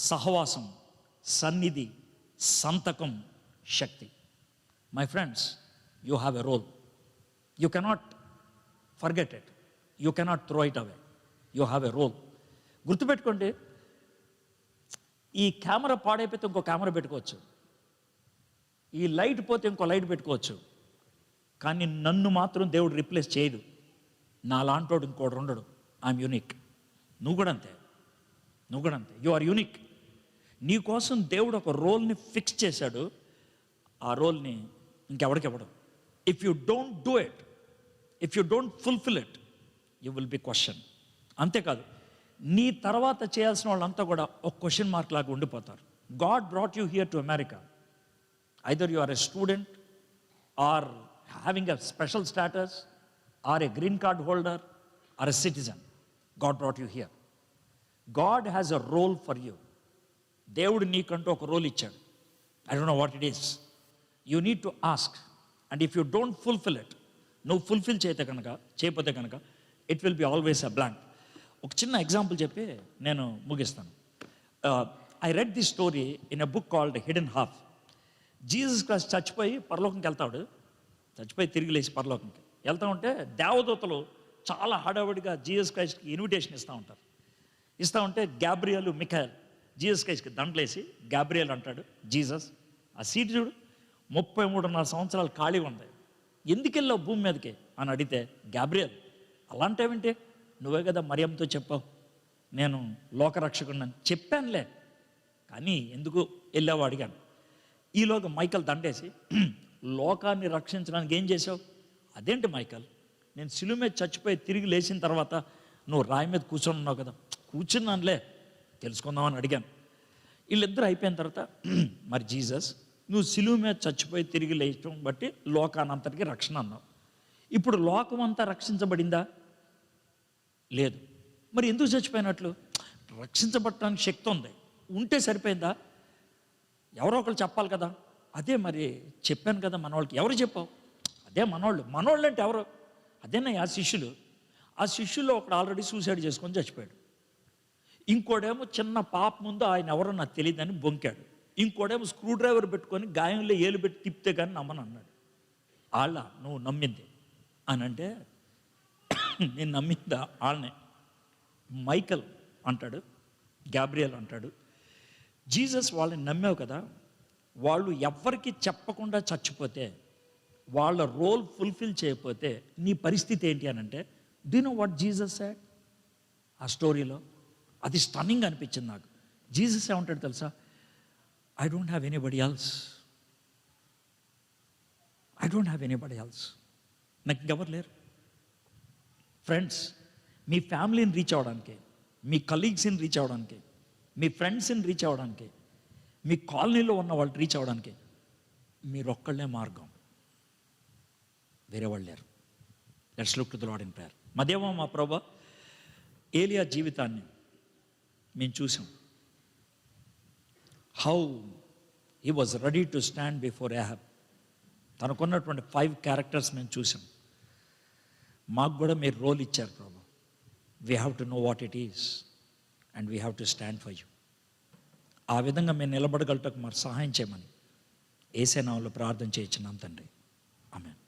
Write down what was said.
సహవాసం, సన్నిధి, సంతకం, శక్తి. My friends, you have a role. You cannot forget it. You cannot throw it away. You have a role. గుర్తుపెట్టుకోండి, ఈ camera పాడైపోతే ఇంకో కెమెరా పెట్టుకోవచ్చు, ఈ లైట్ పోతే ఇంకో లైట్ పెట్టుకోవచ్చు, కానీ నన్ను మాత్రం దేవుడు రీప్లేస్ చేయడు. నా లాంటోడు ఇంకోటి ఉండడు. I'm unique. నువ్వు కూడా అంతే. You are unique. నీ కోసం దేవుడు ఒక రోల్ని ఫిక్స్ చేశాడు. ఆ రోల్ని ఇంకెవడికి ఇవ్వడు. If you don't do it, if you don't fulfil it, you will be question. అంతేకాదు, నీ తర్వాత చేయాల్సిన వాళ్ళంతా కూడా ఒక క్వశ్చన్ మార్క్ లాగా ఉండిపోతారు. God brought you here to America. Either you are a student, or having a special status, or a green card holder, or a citizen. God brought you here. God has a role for you. దేవుడు నీకంటూ ఒక role ఇచ్చాడు. I don't know what it is. You need to ask. And if you don't fulfil it, నువ్వు fulfil చేయకపోతే కనుక it will be always a blank. ఒక చిన్న example చెప్పి నేను ముగిస్తాను. I read the story in a book called hidden half. Jesus Christ చచ్చిపోయి పరలోకంకి వెళ్తాడు. చచ్చిపోయి తిరిగి లేచి పరలోకంకి వెళ్తా ఉంటే దేవదూతలు చాలా హడావుడిగా జీసస్ క్రైస్ట్కి ఇన్విటేషన్ ఇస్తూ ఉంటే గ్యాబ్రియల్, మిఖాయల్ జీసస్ క్రైస్ట్కి దండలేసి, గ్యాబ్రియల్ అంటాడు, జీసస్ ఆ సీటు చూడు, 33.5 సంవత్సరాలు ఖాళీ ఉంది, ఎందుకు వెళ్ళావు భూమి మీదకి అని అడిగితే, గ్యాబ్రియల్ అలాంటివేంటి, నువ్వే కదా మరియంతో చెప్పావు నేను లోకరక్షకుడిని. చెప్పానులే, కానీ ఎందుకు వెళ్ళావు అడిగాను. ఈలోగా మైకల్ దండేసి, లోకాన్ని రక్షించడానికి ఏం చేసావు? అదేంటి మైకల్, నేను శిలువ మీద చచ్చిపోయి తిరిగి లేచిన తర్వాత నువ్వు రాయి మీద కూర్చొని ఉన్నావు కదా. కూర్చున్నానులే, తెలుసుకుందామని అడిగాను. వీళ్ళిద్దరూ అయిపోయిన తర్వాత, మరి జీసస్, నువ్వు శిలువ మీద చచ్చిపోయి తిరిగి లేచడం బట్టి లోకానంతటికి రక్షణ అన్నావు. ఇప్పుడు లోకం అంతా రక్షించబడిందా? లేదు. మరి ఎందుకు చచ్చిపోయినట్లు? రక్షించబడటానికి శక్తి ఉంది, ఉంటే సరిపోయిందా? ఎవరో ఒకరు చెప్పాలి కదా. అదే మరి చెప్పాను కదా మనవాళ్ళకి. ఎవరు చెప్పావు? అదే మనోళ్ళు అంటే ఎవరు? అదేనా ఆ శిష్యులు. ఆ శిష్యుల్లో ఒకడు ఆల్రెడీ సూసైడ్ చేసుకొని చచ్చిపోయాడు. ఇంకోడేమో చిన్న పాప ముందు ఆయన ఎవరో నాకు తెలియదని బొంకాడు. ఇంకోడేమో స్క్రూ డ్రైవర్ పెట్టుకొని గాయంలో ఏలు పెట్టి తిప్పితే కానీ నమ్మను అన్నాడు. నువ్వు నమ్మింది అని అంటే, నేను నమ్మిందా వాళ్ళనే. మైకల్ అంటాడు, గ్యాబ్రియల్ అంటాడు, జీసస్ వాళ్ళని నమ్మావు కదా, వాళ్ళు ఎవ్వరికి చెప్పకుండా చచ్చిపోతే, వాళ్ళ రోల్ ఫుల్ఫిల్ చేయకపోతే నీ పరిస్థితి ఏంటి అని అంటే, do you know what Jesus said ఆ స్టోరీలో? అది స్టన్నింగ్ అనిపించింది నాకు. జీసస్ ఏమంటాడు తెలుసా? I don't have anybody else. నాకు ఇంకెవరు లేరు. ఫ్రెండ్స్, మీ ఫ్యామిలీని రీచ్ అవ్వడానికి, మీ కలీగ్స్ని రీచ్ అవ్వడానికి, మీ ఫ్రెండ్స్ని రీచ్ అవ్వడానికి, మీ కాలనీలో ఉన్న వాళ్ళు రీచ్ అవ్వడానికి మీరొక్కళ్ళే మార్గం, వేరే వాళ్ళు లేరు. Let's look to the lord in prayer. మా దేవా, మా ప్రభువా, ఏలియా జీవితాన్ని మేము చూసాం. How he was ready to stand before Ahab. తనకున్నటువంటి 5 క్యారెక్టర్స్ మేము చూసాం. మాకు కూడా మీరు రోల్ ఇచ్చారు ప్రభు. We have to know what it is and we have to stand for you. ఆ విధంగా మేము నిలబడగలటకు మరి సహాయం చేయమని యేసు నామములో ప్రార్థన చేయించున్నాం తండ్రి. ఆమేన్.